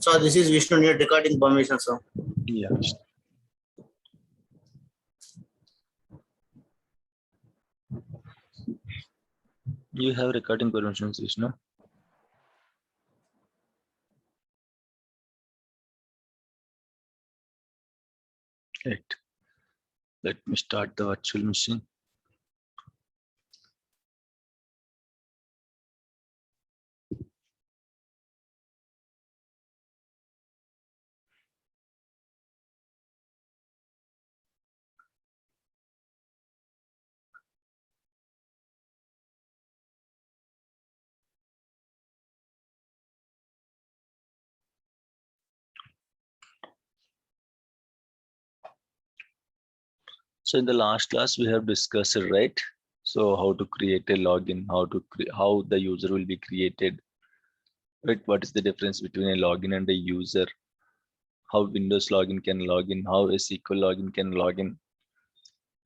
So this is Vishnu need recording permission, sir. Yeah. You have recording permissions, Vishnu. Right. Let me start the virtual machine. So in the last class we have discussed it, right? So how to create a login, how the user will be created, right? What is the difference between a login and a user? How Windows login can log in, how a SQL login can log in.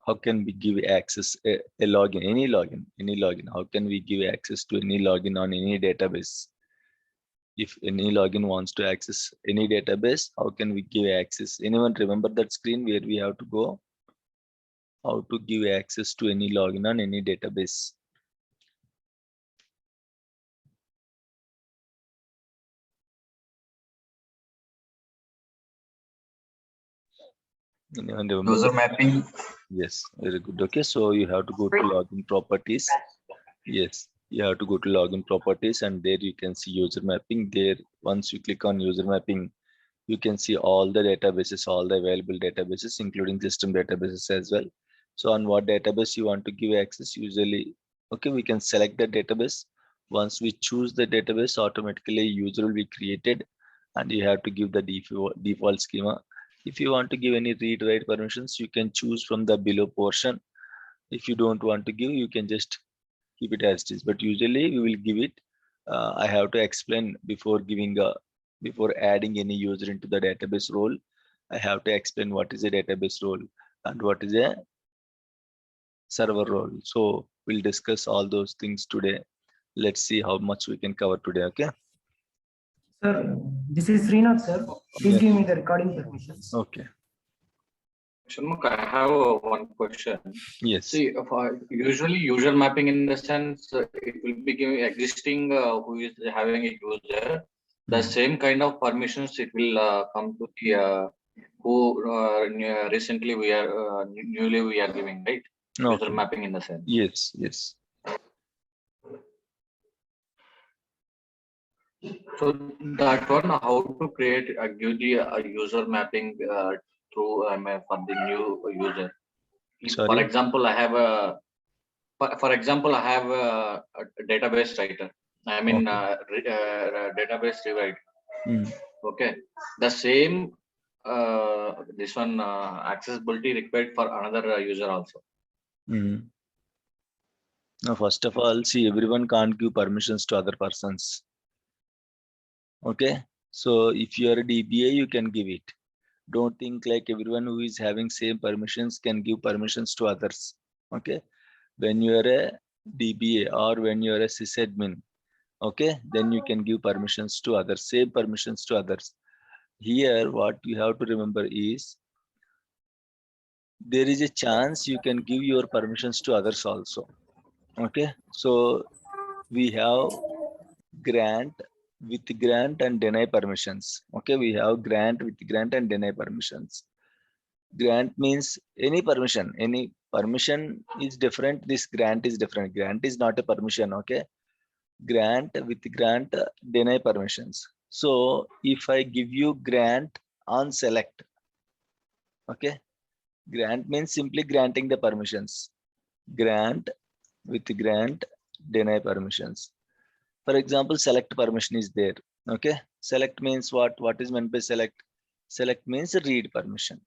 How can we give access a login, any login? How can we give access to any login on any database? If any login wants to access any database, how can we give access? Anyone remember that screen where we have to go? How to give access to any login on any database? Anyone remember? User mapping. Yes, very good. Okay, so you have to go to login properties. Yes, you have to go to login properties, and there you can see user mapping. There, once you click on user mapping, you can see all the databases, all the available databases, including system databases as well. So on what database you want to give access, usually, okay, we can select the database. Once we choose the database, automatically user will be created, and you have to give the default schema. If you want to give any read write permissions, you can choose from the below portion. If you don't want to give, you can just keep it as it is, but usually we will give it. I have to explain before adding any user into the database role. I have to explain what is a database role and what is a server role. So we'll discuss all those things today. Let's see how much we can cover today. Okay. Sir, this is Srinath, sir. Please Yes. give me the recording permissions. Okay. Shanmukh, I have one question. Yes. See, usually user mapping in the sense it will be giving existing who is having a user, the same kind of permissions it will come to the who recently we are newly we are giving, right? Okay. User mapping in the sense. Yes. Yes. So that one, how to create give the user mapping through for the new user. Sorry? For example, I have a database writer. I mean, database rewrite. Okay, the same this one accessibility required for another user also. Now, first of all, see, everyone can't give permissions to other persons. Okay, so if you are a DBA, you can give it. Don't think like everyone who is having same permissions can give permissions to others. Okay, when you are a DBA or when you are a sysadmin, okay, then you can give permissions to others, same permissions to others. Here, what you have to remember is there is a chance you can give your permissions to others also. Okay, so we have grant and deny permissions. Okay, we have grant and deny permissions. Grant means any permission is different. This grant is different. Grant is not a permission. Okay, grant, deny permissions. So if I give you grant on select, okay, grant means simply granting the permissions. Grant, deny permissions. For example, select permission is there. Okay, select means what is meant by select? Select means read permission.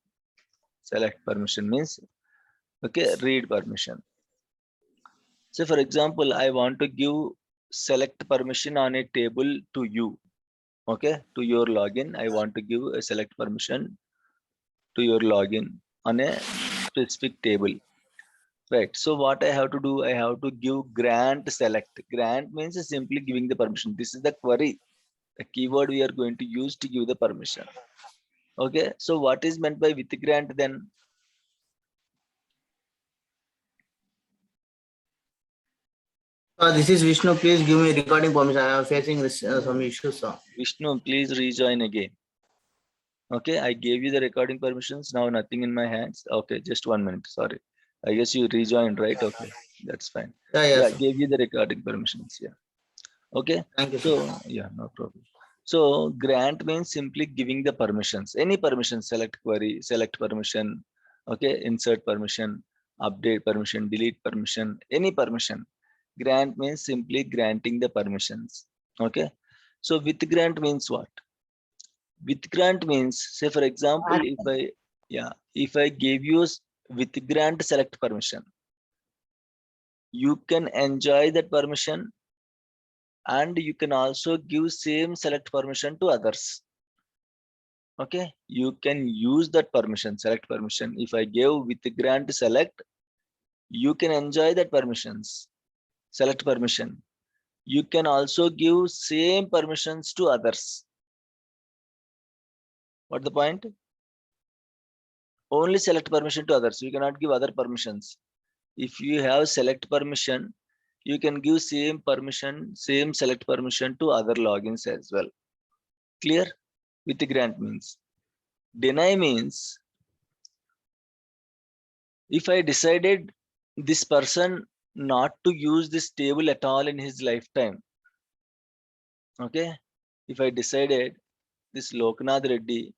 Select permission means, okay, read permission. So for example, I want to give select permission on a table to you. Okay, to your login, I want to give a select permission to your login on a specific table. Right. So what I have to do, I have to give grant select. Grant means simply giving the permission. This is the query. The keyword we are going to use to give the permission. Okay, so what is meant by with grant then? This is Vishnu. Please give me recording permission. I am facing this, some issues, sir. Vishnu, please rejoin again. Okay, I gave you the recording permissions. Now nothing in my hands. Okay, just 1 minute. Sorry. I guess you rejoined, right? Okay, that's fine. Yeah, Yeah, yes. I gave you the recording permissions. Yeah. Okay. Thank you, sir. So yeah, no problem. So grant means simply giving the permissions. Any permission, select query, select permission. Okay, insert permission, update permission, delete permission, any permission. Grant means simply granting the permissions. Okay. So with grant means what? With grant means, say for example, if I gave you with grant select permission, you can enjoy that permission and you can also give same select permission to others. Okay, you can use that permission, select permission. If I gave with grant select, you can enjoy that permissions, select permission. You can also give same permissions to others. What the point? Only select permission to others. You cannot give other permissions. If you have select permission, you can give same permission, same select permission to other logins as well. Clear? With grant means. Deny means, if I decided this person not to use this table at all in his lifetime, okay, if I decided this Loknath Reddy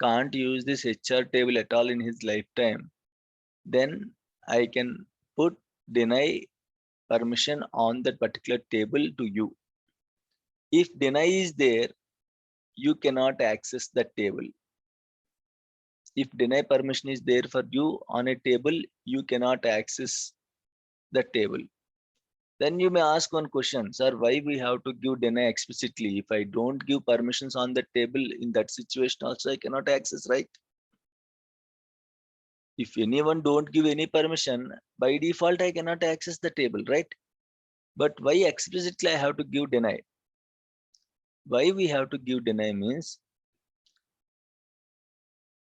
can't use this HR table at all in his lifetime, then I can put deny permission on that particular table to you. If deny is there, you cannot access that table. If deny permission is there for you on a table, you cannot access the table. Then you may ask one question, sir, why we have to give deny explicitly? If I don't give permissions on the table, in that situation also I cannot access, right? If anyone don't give any permission, by default I cannot access the table, right? But why explicitly I have to give deny? Why we have to give deny means,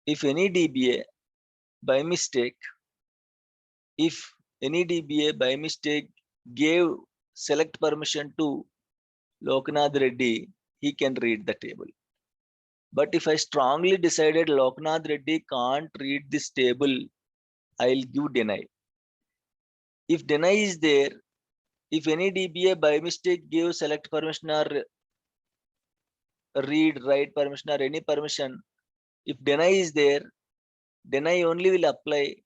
if any DBA by mistake, gave select permission to Loknath Reddy, he can read the table. But if I strongly decided Loknath Reddy can't read this table, I'll give deny. If deny is there, if any DBA by mistake gave select permission or read, write permission or any permission, if deny is there, deny only will apply.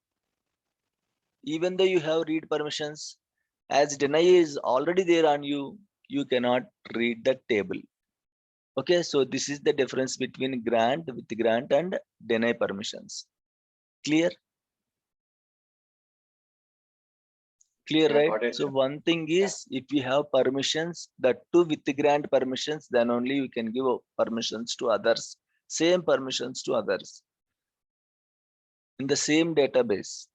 Even though you have read permissions, as deny is already there on you, you cannot read the table. Okay, so this is the difference between grant, with grant and deny permissions. Clear? Clear, Yeah, got right? it, So sir. one thing is, if you have permissions, that too with grant permissions, then only you can give permissions to others, same permissions to others in the same database.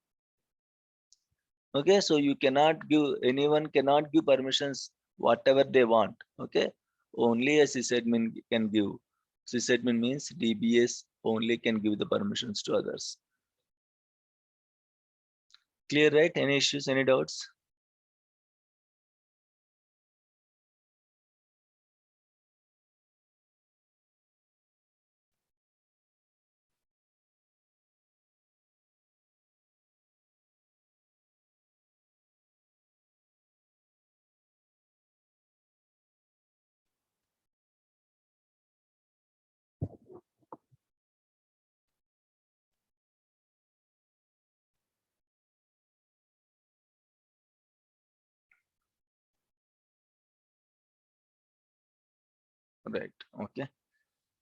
Okay, so you cannot give, anyone cannot give permissions whatever they want. Okay, only a sysadmin can give. Sysadmin means DBS only can give the permissions to others. Clear, right? Any issues, any doubts? Right, okay.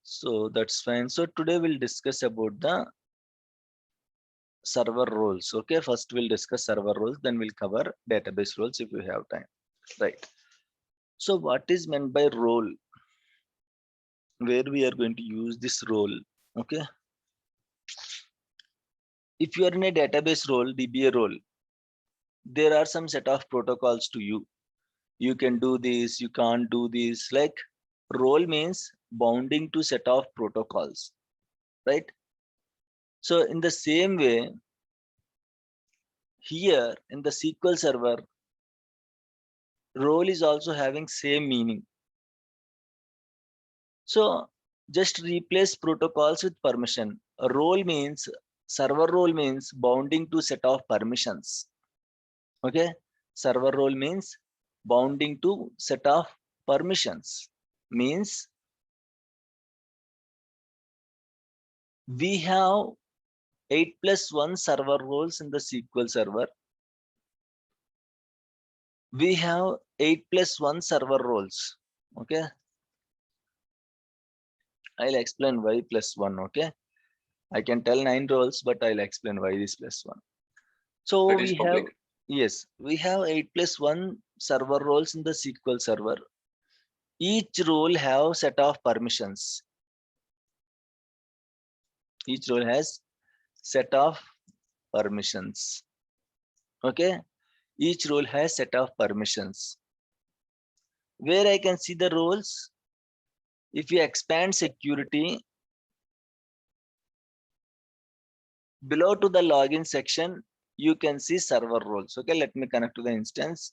So that's fine. So today we'll discuss about the server roles. Okay, first we'll discuss server roles, then we'll cover database roles if you have time. Right. So what is meant by role? Where we are going to use this role? Okay. If you are in a database role, DBA role, there are some set of protocols to you. You can do this, you can't do this. Like Role means bounding to set of protocols, right? So in the same way, here in the SQL Server, role is also having same meaning. So just replace protocols with permission. A role means, server role means bounding to set of permissions. Okay, server role means bounding to set of permissions. Means we have 8+1 server roles in the SQL Server. We have 8+1 server roles. Okay, I'll explain why +1. Okay, I can tell 9 roles, but I'll explain why this +1. So That is we have, public. yes, we have 8+1 server roles in the SQL Server. Each role have set of permissions. Each role has set of permissions. Okay, each role has set of permissions. Where I can see the roles, if you expand security, below to the login section, you can see server roles. Okay, let me connect to the instance.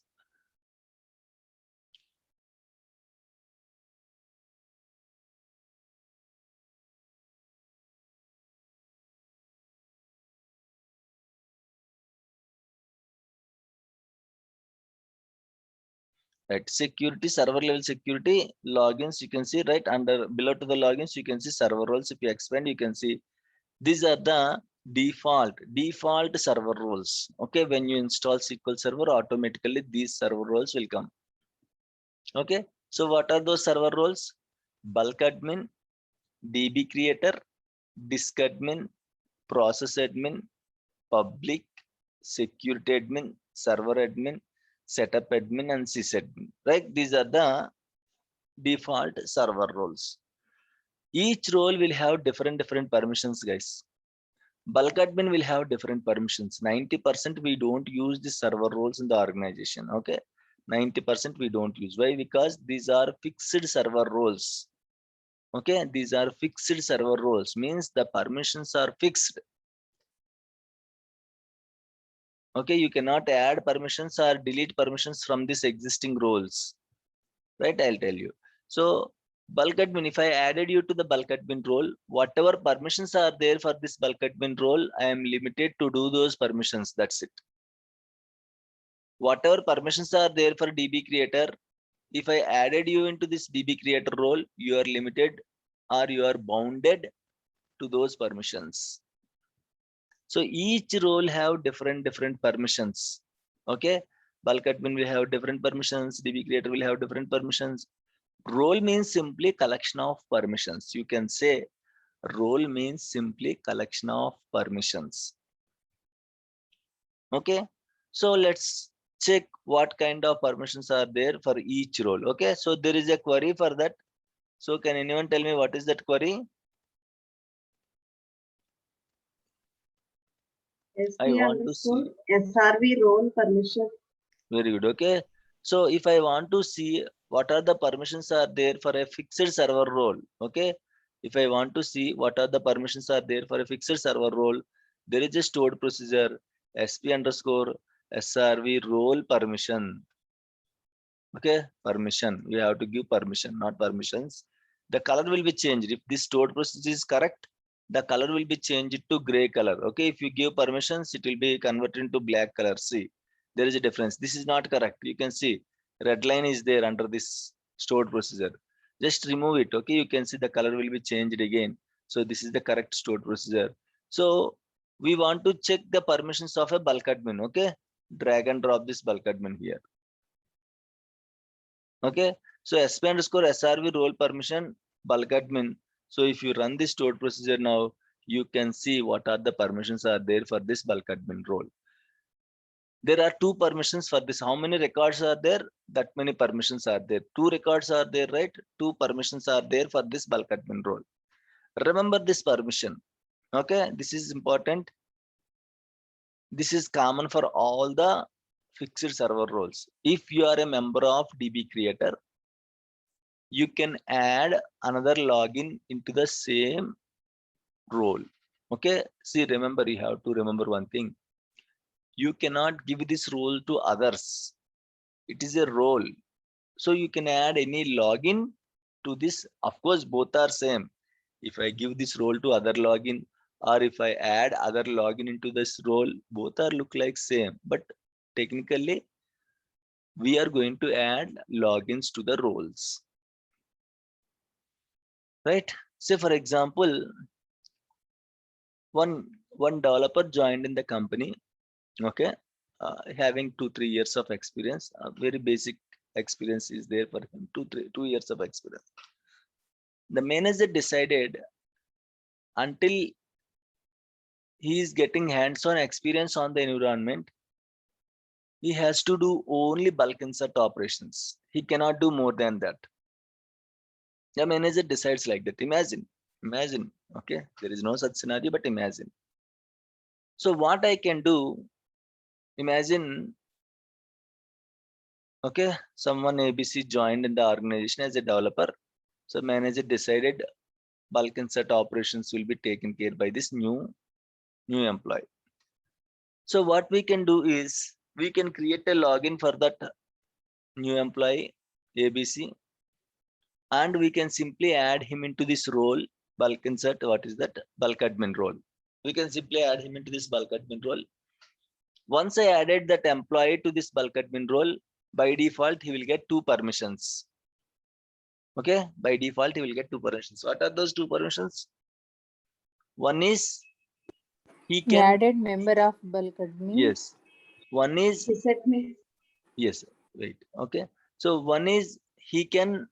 Right, security, server level security, logins, you can see right under below to the logins, you can see server roles. If you expand, you can see these are the default server roles. Okay, when you install SQL Server, automatically these server roles will come. Okay, so what are those server roles? Bulk admin, DB creator, disk admin, process admin, public, security admin, server admin, setup admin, and sysadmin. Right, these are the default server roles. Each role will have different permissions, guys. Bulk admin will have different permissions. 90% we don't use the server roles in the organization. Okay, 90% we don't use. Why? Because these are fixed server roles. Okay, these are fixed server roles, means the permissions are fixed. Okay, you cannot add permissions or delete permissions from this existing roles. Right, I'll tell you. So bulk admin, if I added you to the bulk admin role, whatever permissions are there for this bulk admin role, I am limited to do those permissions. That's it. Whatever permissions are there for DB creator, if I added you into this DB creator role, you are limited or you are bounded to those permissions. So each role have different permissions. Okay, bulk admin will have different permissions, DB creator will have different permissions. Role means simply collection of permissions. You can say role means simply collection of permissions. Okay, so let's check what kind of permissions are there for each role. Okay, so there is a query for that. So can anyone tell me what is that query? I want to see. SRV role permission. Very good. Okay, so if I want to see what are the permissions are there for a fixed server role. Okay, if I want to see what are the permissions are there for a fixed server role, there is a stored procedure SP_SRV role permission. Okay, permission. You have to give permission, not permissions. The color will be changed. If this stored procedure is correct, the color will be changed to gray color. Okay, if you give permissions, it will be converted into black color. See, there is a difference. This is not correct. You can see red line is there under this stored procedure. Just remove it. Okay, you can see the color will be changed again. So this is the correct stored procedure. So we want to check the permissions of a bulk admin. Okay, drag and drop this bulk admin here. Okay, so SP_SRV role permission bulk admin. So if you run this stored procedure now, you can see what are the permissions are there for this bulk admin role. There are 2 permissions for this. How many records are there? That many permissions are there. 2 records are there, right? 2 permissions are there for this bulk admin role. Remember this permission. Okay, this is important. This is common for all the fixed server roles. If you are a member of DB creator, you can add another login into the same role. Okay, see, remember, you have to remember one thing. You cannot give this role to others. It is a role. So you can add any login to this. Of course, both are same. If I give this role to other login, or if I add other login into this role, both are look like same. But technically, we are going to add logins to the roles. Right? Say for example, one developer joined in the company. Okay, having 2-3 years of experience. Very basic experience is there for him. 2 years of experience. The manager decided, until he is getting hands-on experience on the environment, he has to do only bulk insert operations. He cannot do more than that. The manager decides like that. Imagine, okay, there is no such scenario, but imagine. So what I can do, imagine, okay, someone ABC joined in the organization as a developer. So manager decided bulk insert operations will be taken care by this new employee. So what we can do is, we can create a login for that new employee ABC, and we can simply add him into this role, bulk insert. What is that? Bulk admin role. We can simply add him into this bulk admin role. Once I added that employee to this bulk admin role, by default, he will get 2 permissions. Okay, by default, he will get 2 permissions. What are those 2 permissions? One is he can added member of bulk admin. Yes. One is Reset me. yes. Wait. Okay. So one is he can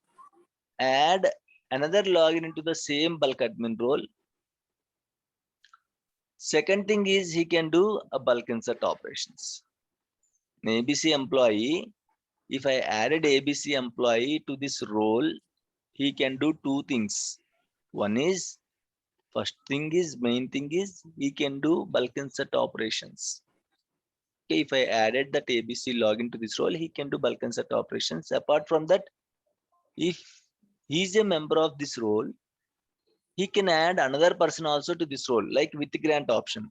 add another login into the same bulk admin role. Second thing is he can do a bulk insert operations. An ABC employee, if I added ABC employee to this role, he can do 2 things. One is, main thing is he can do bulk insert operations. Okay, if I added that ABC login to this role, he can do bulk insert operations. Apart from that, if he's a member of this role, he can add another person also to this role, like with grant option.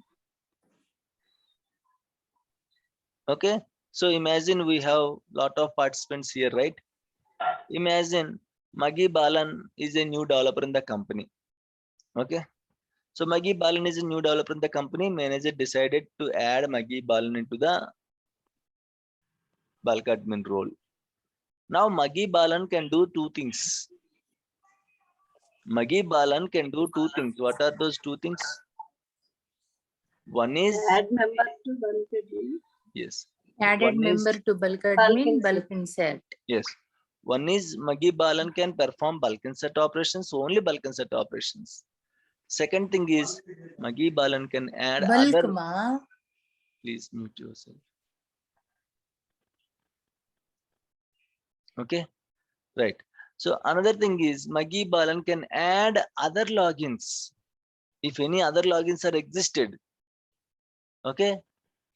Okay, so imagine we have lot of participants here, right? Imagine Maggie Balan is a new developer in the company. Okay, so Maggie Balan is a new developer in the company. Manager decided to add Maggie Balan into the bulk admin role. Now Maggie Balan can do 2 things. Maggie Balan can do 2 things. What are those 2 things? One is Add members to bulk admin. yes. Added One is- member to bulk admin, insert. bulk insert. Yes. One is Maggie Balan can perform bulk insert operations, only bulk insert operations. Second thing is Maggie Balan can add Bulk other. ma. Please mute yourself. Okay, right. So another thing is Maggie Balan can add other logins. If any other logins are existed, okay,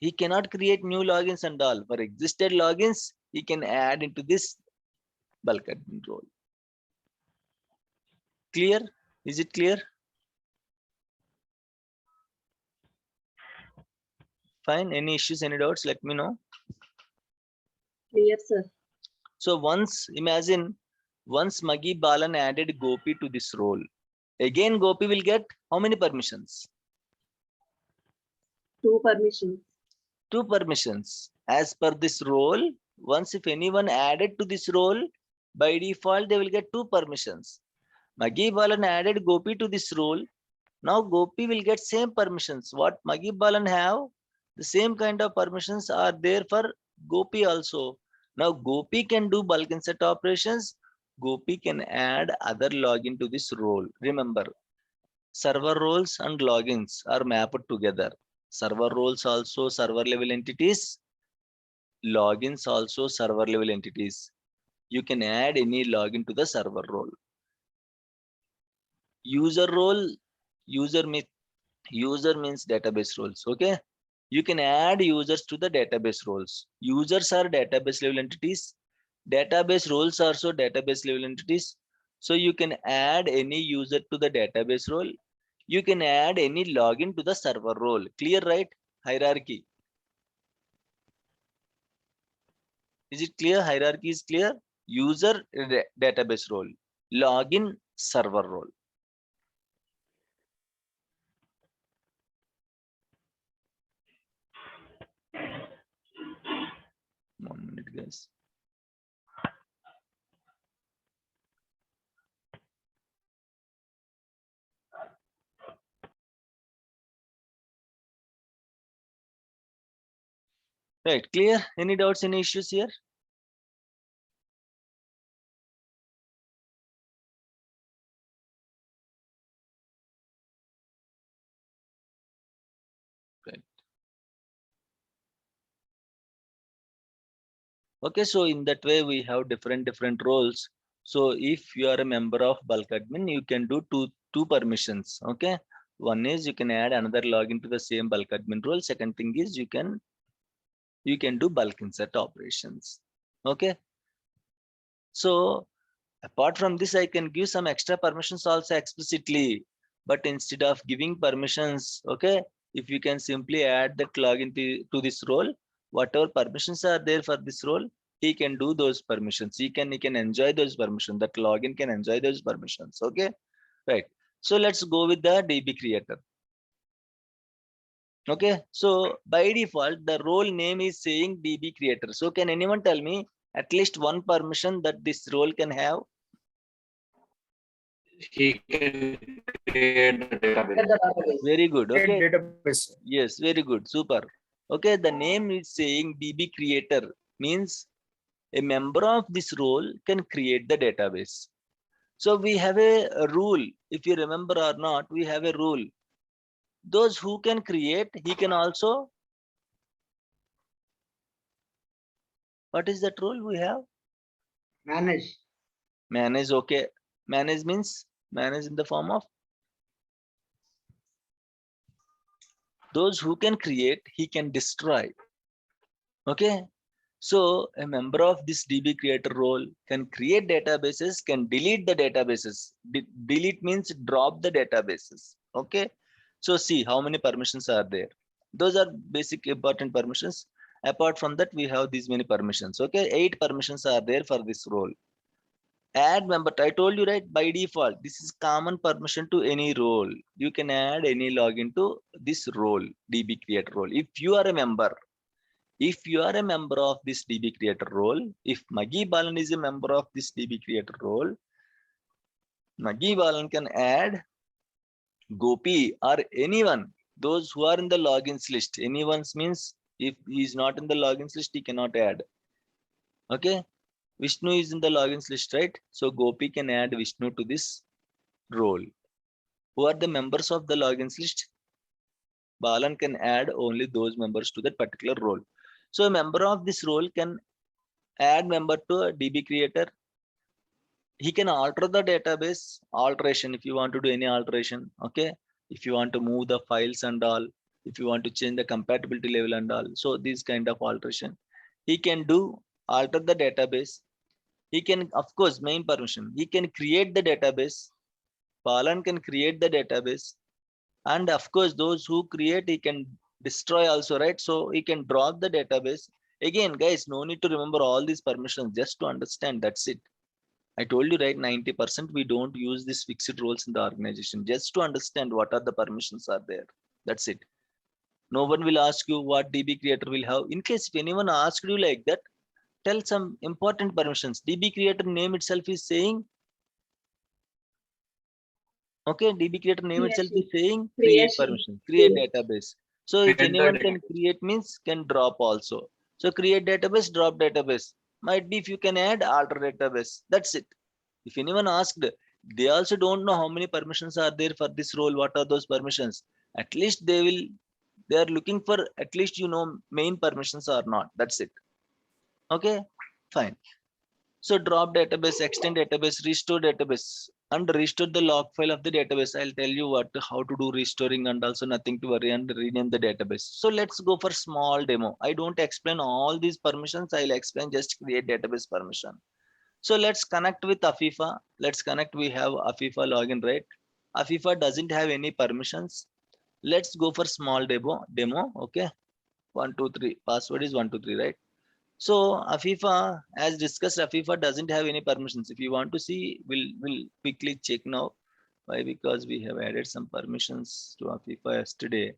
he cannot create new logins and all. For existed logins, he can add into this bulk admin role. Clear? Is it clear? Fine. Any issues, any doubts? Let me know. Clear, sir. So imagine once Maggie Balan added Gopi to this role, again Gopi will get how many permissions? 2 permissions. 2 permissions. As per this role, once if anyone added to this role, by default they will get 2 permissions. Maggie Balan added Gopi to this role. Now Gopi will get same permissions. What Maggie Balan have, the same kind of permissions are there for Gopi also. Now Gopi can do bulk insert operations. Gopi can add other login to this role. Remember, server roles and logins are mapped together. Server roles also server level entities. Logins also server level entities. You can add any login to the server role. User role, user means database roles. Okay, you can add users to the database roles. Users are database level entities. Database roles are also database level entities. So you can add any user to the database role. You can add any login to the server role. Clear, right? Hierarchy. Is it clear? Hierarchy is clear. User database role, login server role. One minute, guys. Right, clear? Any doubts, any issues here? Right. Okay, so in that way we have different roles. So if you are a member of bulk admin, you can do two permissions. Okay, one is you can add another login to the same bulk admin role. Second thing is you can do bulk insert operations. Okay, so apart from this, I can give some extra permissions also explicitly, but instead of giving permissions, okay, if you can simply add that login to this role, whatever permissions are there for this role, he can do those permissions. He can enjoy those permissions. That login can enjoy those permissions. Okay, right. So let's go with the DB creator. Okay, so by default, the role name is saying DB creator. So can anyone tell me at least one permission that this role can have? He can create the database. Very good. Okay. Database. Yes, very good. Super. Okay, the name is saying DB creator means a member of this role can create the database. So we have a rule. If you remember or not, we have a rule. Those who can create, he can also. What is that rule we have? Manage. Manage. Okay. Manage means manage in the form of those who can create, he can destroy. Okay. So a member of this DB creator role can create databases, can delete the databases. Delete means drop the databases. Okay. So see how many permissions are there. Those are basic important permissions. Apart from that, we have these many permissions. Okay. 8 permissions are there for this role. Add member. I told you, right, by default, this is common permission to any role. You can add any login to this role, DB creator role. If you are a member of this DB creator role, if Maggie Balan is a member of this DB creator role, Maggie Balan can add Gopi or anyone, those who are in the logins list. Anyone's means if he is not in the logins list, he cannot add. Okay. Vishnu is in the logins list, right? So Gopi can add Vishnu to this role. Who are the members of the logins list? Balan can add only those members to that particular role. So a member of this role can add member to a DB creator. He can alter the database alteration if you want to do any alteration. Okay. If you want to move the files and all, if you want to change the compatibility level and all. So this kind of alteration, he can do alter the database. He can, of course, main permission. He can create the database. Balan can create the database. And of course, those who create, he can destroy also, right? So he can drop the database. Again, guys, no need to remember all these permissions, just to understand, that's it. I told you, right, 90% we don't use these fixed roles in the organization, just to understand what are the permissions are there. That's it. No one will ask you what DB creator will have. In case if anyone asked you like that, tell some important permissions. DB creator name itself is saying, okay, DB creator name itself is saying create permission, create database. So if anyone can create means can drop also. So create database, drop database. Might be if you can add alter database. That's it. If anyone asked, they also don't know how many permissions are there for this role. What are those permissions? At least they are looking for at least, main permissions or not. That's it. Okay, fine. So drop database, extend database, restore database, and restore the log file of the database. I'll tell you how to do restoring, and also nothing to worry, and rename the database. So let's go for small demo. I don't explain all these permissions. I'll explain just create database permission. So let's connect with Afifa. Let's connect. We have Afifa login, right? Afifa doesn't have any permissions. Let's go for small demo. Okay. 1, 2, 3. Password is 1, 2, 3, right? So Afifa, as discussed, Afifa doesn't have any permissions. If you want to see, we'll quickly check now. Why? Because we have added some permissions to Afifa yesterday.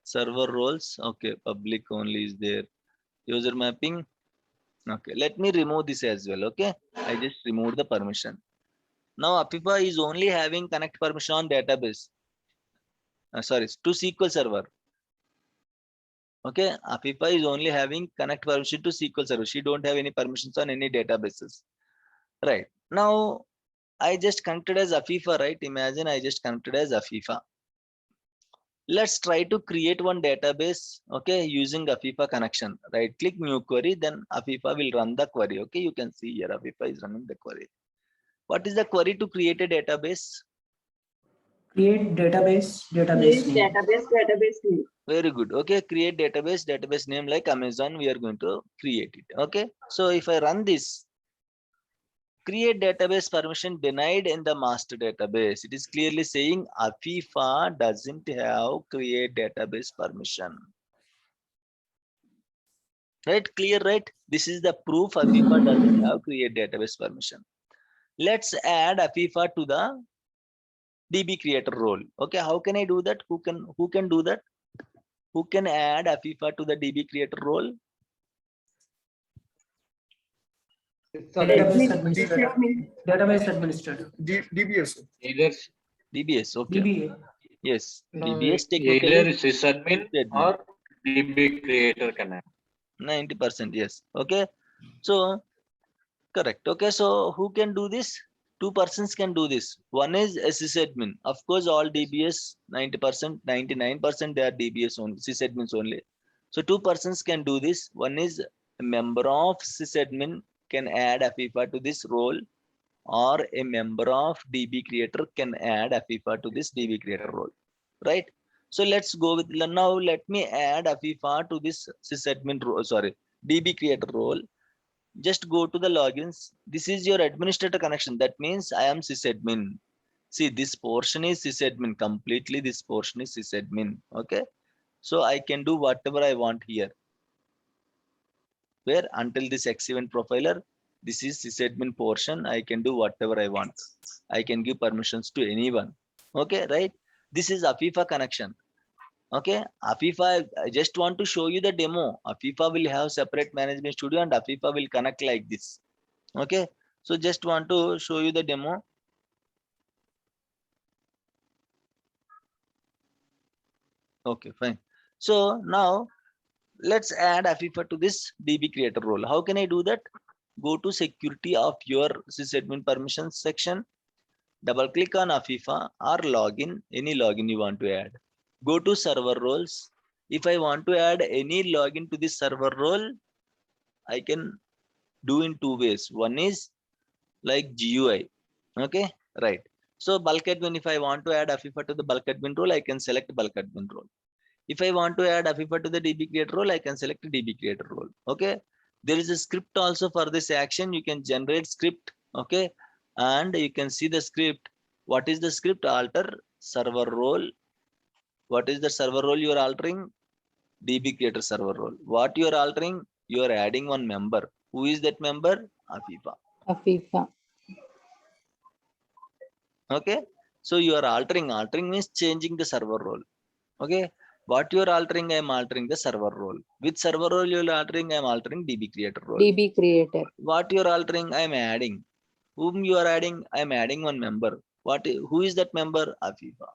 Server roles, okay, public only is there. User mapping, okay. Let me remove this as well, okay. I just removed the permission. Now Afifa is only having connect permission on database. Sorry, to SQL Server. Okay, Afifa is only having connect permission to SQL Server. She don't have any permissions on any databases. Right. Now I just connected as Afifa, right? Imagine I just connected as Afifa. Let's try to create one database, okay, using Afifa connection. Right click new query, then Afifa will run the query. Okay, you can see here Afifa is running the query. What is the query to create a database? Create database Create name. database name. Very good. Okay, create database name like Amazon. We are going to create it. Okay, so if I run this, create database permission denied in the master database. It is clearly saying Afifa doesn't have create database permission. Right, clear, right? This is the proof Afifa doesn't have create database permission. Let's add Afifa to the DB creator role. Okay, how can I do that? Who can do that? Who can add Afifa to the DB creator role? Database administrator. Database administrator. DBS. Either DBS, okay. DBA. Yes, no, DBS either technically sysadmin sysadmin. or DB creator can have. 90%, yes. Okay, so correct. Okay, so who can do this? Two persons can do this. One is a sysadmin. Of course, all DBS 90%, 99% they are DBS only, sysadmins only. So two persons can do this. One is a member of sysadmin can add Afifa to this role, or a member of DB creator can add Afifa to this DB creator role, right? So let's go with, now let me add Afifa to this sysadmin role, sorry, DB creator role. Just go to the logins. This is your administrator connection. That means I am sysadmin. See, this portion is sysadmin completely. This portion is sysadmin. Okay. So I can do whatever I want here. Where until this X event profiler, this is sysadmin portion. I can do whatever I want. I can give permissions to anyone. Okay, right? This is Afifa connection. Okay, Afifa, I just want to show you the demo. Afifa will have separate management studio and Afifa will connect like this. Okay, so just want to show you the demo. Okay, fine. So now let's add Afifa to this DB creator role. How can I do that? Go to security of your sysadmin permissions section. Double click on Afifa or login, any login you want to add. Go to server roles. If I want to add any login to this server role, I can do in two ways. One is like GUI. Okay, right. So bulk admin, if I want to add Afifa to the bulk admin role, I can select bulk admin role. If I want to add Afifa to the DB creator role, I can select DB creator role. Okay, there is a script also for this action. You can generate script. Okay, and you can see the script. What is the script? Alter server role. What is the server role you are altering? DB creator server role. What you are altering? You are adding one member. Who is that member? Afifa. Afifa. Okay, so you are altering. Altering means changing the server role. Okay, what you are altering? I am altering the server role. Which server role you are altering? I am altering DB creator role. DB creator. What you are altering? I am adding. Whom you are adding? I am adding one member. Who is that member? Afifa.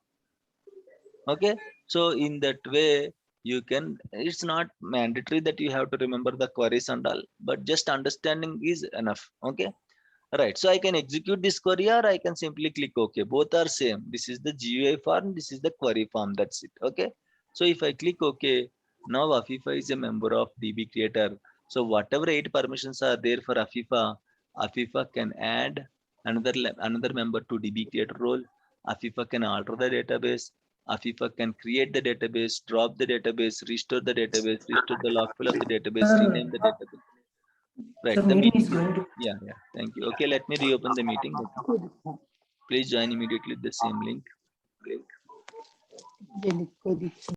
Okay, so in that way you can, it's not mandatory that you have to remember the queries and all, but just understanding is enough. Okay, right. So I can execute this query or I can simply click OK. Both are same. This is the GUI form, this is the query form. That's it. Okay, so if I click OK, now Afifa is a member of DB creator. So whatever 8 permissions are there for Afifa, Afifa can add another member to DB creator role. Afifa can alter the database. Afifa can create the database, drop the database, restore the database, restore the log file of the database, rename the database. Right, Sir, the meeting is meeting. going to. Yeah, thank you. Okay, let me reopen the meeting. Please join immediately the same link. Jelit ko dito.